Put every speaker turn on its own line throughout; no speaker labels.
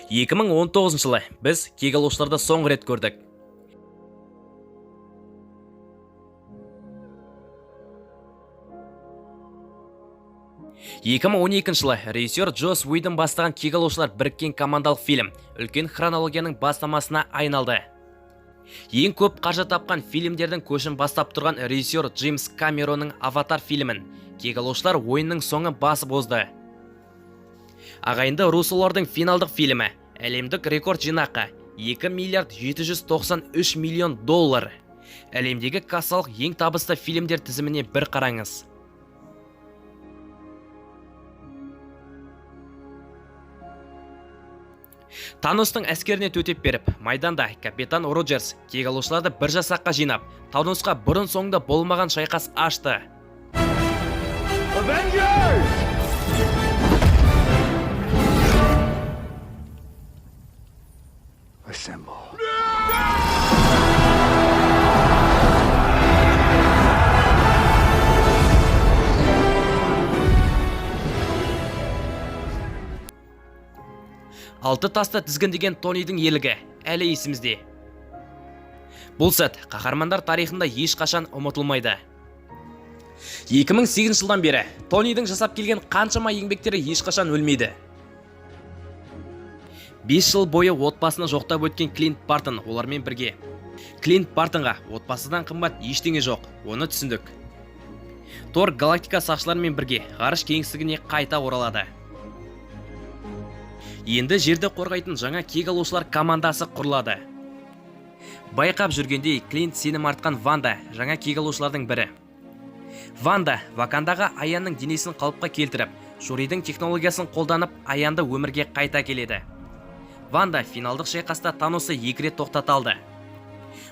2019 жылы біз кек алушыларды соңғы рет көрдік. жылы режиссер Джосс Уидон бастаған кек алушылар біріккен командалық фильм үлкен хронологияның бастамасына айналды. Ең көп қаржы тапқан фильмдердің көшін бастап тұрған режиссер Джеймс Камеронның Аватар фильмін кек алушылар ойынның соңы басып озды. Ағайынды Руссолардың финалдық фильмі әлемдік рекорд жинақы 2 миллиард 793 миллион доллар. Әлемдегі кассалық ең табысты фильмдер тізіміне бір қараңыз. Таностың әскеріне төтеп беріп, майданда капитан Роджерс кек алушыларды бір жасаққа жинап, Таносқа бұрын соңды болмаған шайқас ашты. Алты тасты тізгіндеген Тонидің ерлігі әлі есімізде. Бұл сәт қаһармандар тарихында ешқашан ұмытылмайды. 2008 жылдан бері Тонидің жасап келген қаншама еңбектері ешқашан өлмейді. 5 жыл бойы отбасыны жоқтап өткен Клинт Бартон олармен бірге. Клинт Бартонға отбасыдан қымбат ештеңе жоқ, оны түсіндік. Тор галактика сақшыларымен бірге ғарыш кеңістігіне қайта оралады. Енді жерді қорғайтын жаңа кек алушылар командасы құрылады. Байқап жүргендей Клинт сенім артқан Ванда жаңа кек алушылардың бірі. Ванда Вакандаға Аянның денесін қалыпқа келтіріп, Шуридің технологиясын қолданып, Аянды өмірге қайта келеді. Ванда финалдық шайқаста Таносы 2 рет тоқтаталды.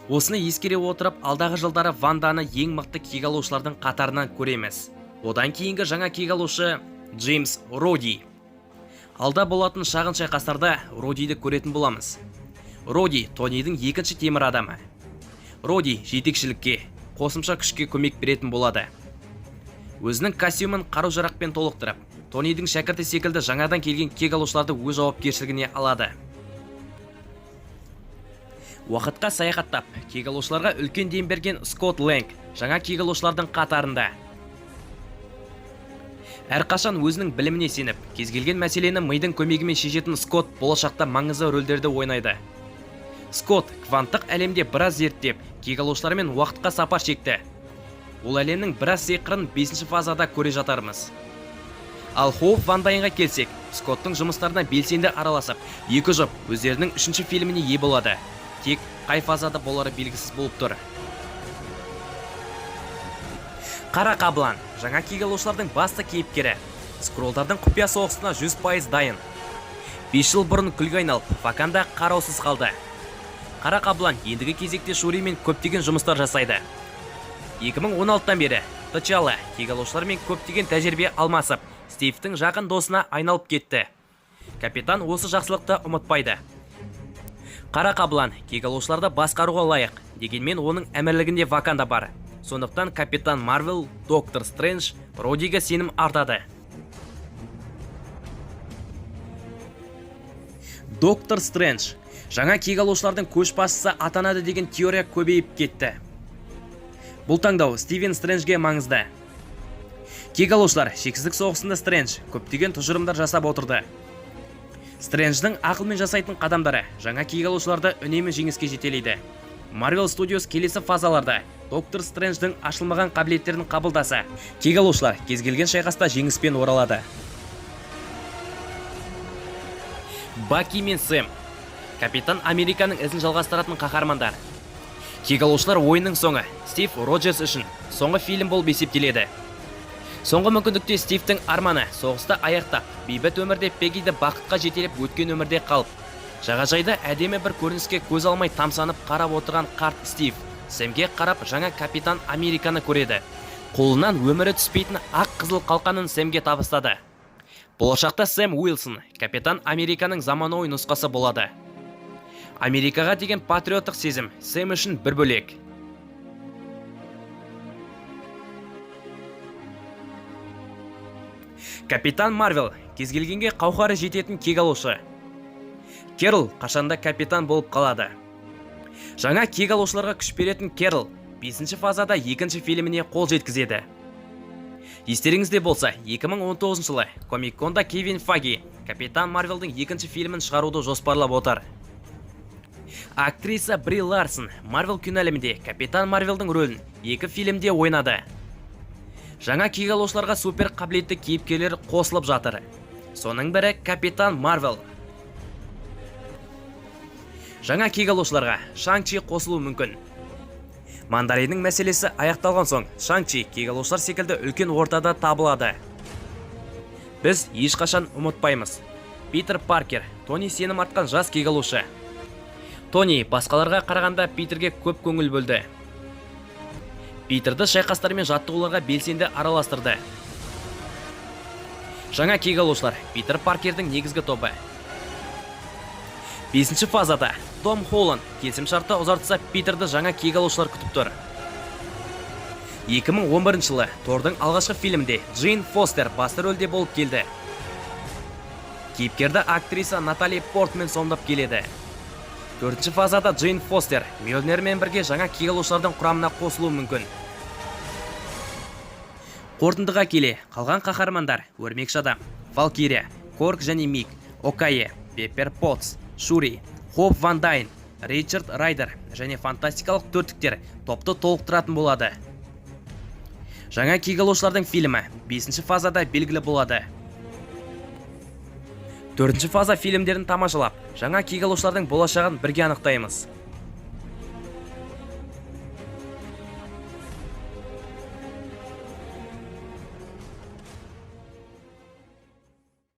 Осыны ескере отырып, алдағы жылдары Ванданы ең мықты кек алушылардың қатарынан көреміз. Одан кейінгі жаңа кек алушы Джеймс Роди. Алда болатын шағын шайқастарда Родиді көретін боламыз. Роди Тонидің екінші темір адамы. Роди жетекшілікке, қосымша күшке көмек беретін болады. Өзінің костюмын қару-жарақпен толықтырып, Тонидің шәкірті секілді жаңадан келген кек алушыларды өз жауапкершілігіне алады. Уақытқа саяхаттап, кек алушыларға үлкен дем берген Скотт Лэнг жаңа кек алушылардың қатарында. Әрқашан өзінің біліміне сеніп, кез келген мәселені мидың көмегімен шешетін Скотт болашақта маңызды рөлдерді ойнайды. Скотт кванттық әлемде біраз зерттеп, кек алушылармен уақытқа сапар шекті. Ол әлемнің біраз сиқырын 5-ші фазада көре жатармыз. Ал Хоуп Ван Дайнға келсек, Скотттың жұмыстарына белсенді араласып, екі жұп өздерінің 3-ші фильміне ие болады. Тек қай фазада болары белгісіз болып тұр. Қара Қабылан жаңа кек алушылардың басты кейіпкері. Скроллдардың құпия соғысына 100% дайын. 5 жыл бұрын күлге айналып, Ваканда қараусыз қалды. Қара Қабылан ендігі кезекте Шуримен көптеген жұмыстар жасайды. 2016-тан бері Тачала кек алушылармен көптеген тәжірибе алмасып, Стивтің жақын досына айналып кетті. Капитан осы жақсылықты ұмытпайды. Қара Қабылан кек алушыларды басқаруға лайық, дегенмен оның әмірлігінде Ваканда бар. Сондықтан Капитан Марвел, Доктор Стрэндж Родиге сенім артады. Доктор Стрэндж жаңа кек алушылардың көшбасшысы атанады деген теория көбейіп кетті. Бұл таңдау Стивен Стрэнджге маңызды. Кек алушылар шексіздік соғысында Стрэндж көптеген тұжырымдар жасап отырды. Стрэндждің ақылмен жасайтын қадамдары жаңа кек алушыларды үнемі жеңіске жетелейді. Marvel Studios келесі фазаларда Доктор Стрэндждің ашылмаған қабілеттерін қабылдаса, кек алушылар кез келген шайқаста жеңіспен оралады. Баки мен Сэм Капитан Американың ізін жалғастыратын қаһармандар. Кек алушылар ойынның соңы Стив Роджерс үшін соңғы фильм болып есептеледі. Соңғы мүмкіндікте Стивтің арманы соғысты аяқтап, бейбіт өмірде Пеггиді бақытқа жетелеп өткен өмірде қалып, жағажайда әдемі бір көрініске көз алмай тамсанып қарап отырған қарт Стив Сэмге қарап жаңа Капитан Американы көреді. Қолынан өмірі түспейтін ақ қызыл қалқанын Сэмге табыстады. Болашақта Сэм Уилсон Капитан Американың заманауи нұсқасы болады. Америкаға деген патриоттық сезім Сэм үшін бір бөлек. Капитан Марвел кез келгенге қауқары жететін кек алушы. Керол қашанда капитан болып қалады. Жаңа кек алушыларға күш беретін Керол 5-ші фазада 2-ші фильміне қол жеткізеді. Естеріңізде болса, 2019 жылы Комик-конда Кевин Файги Капитан Марвелдің 2-ші фильмін шығаруды жоспарлап отыр. Актриса Бри Ларсон Марвел киноәлемінде Капитан Марвелдің рөлін 2 фильмде ойнады. Жаңа кек алушыларға супер қабілетті кейіпкерлер қосылып жатыр. Соның бірі Капитан Марвел. Жаңа кек алушыларға Шанг-Чи қосылуы мүмкін. Мандариннің мәселесі аяқталған соң, Шанг-Чи кек алушылар секілді үлкен ортада табылады. Біз ешқашан ұмытпаймыз. Питер Паркер, Тони сенім артқан жас кек алушы. Тони басқаларға қарағанда Питерге көп көңіл бөлді. Питерді шайқастар мен жаттығуларға белсенді араластырды. Жаңа кек алушылар Питер Паркердің негізгі тобы. 5-ші фазада Том Холланд келісімшартты ұзартса Питерді жаңа кек алушылар күтіп тұр. 2011 жылы Тордың алғашқы фильмінде Джейн Фостер басты рөлде болып келді. Кейіпкерді актриса Натали Портман сомдап келеді. 4-ші фазада Джейн Фостер Мьёльнирмен бірге жаңа кек алушылардың құрамына қосылуы мүмкін. Қорытындыға келе, қалған қаһармандар Өрмекші адам, Валкирия, Корг және Мик, Окайе, Пеппер Потс, Шури, Хоп Ван Дайн, Ричард Райдер және фантастикалық төрттіктер топты толықтыратын болады. Жаңа кек алушылардың фильмі 5-ші фазада белгілі болады. 4-ші фаза фильмдерін тамашалап, жаңа кек алушылардың болашағын бірге анықтаймыз.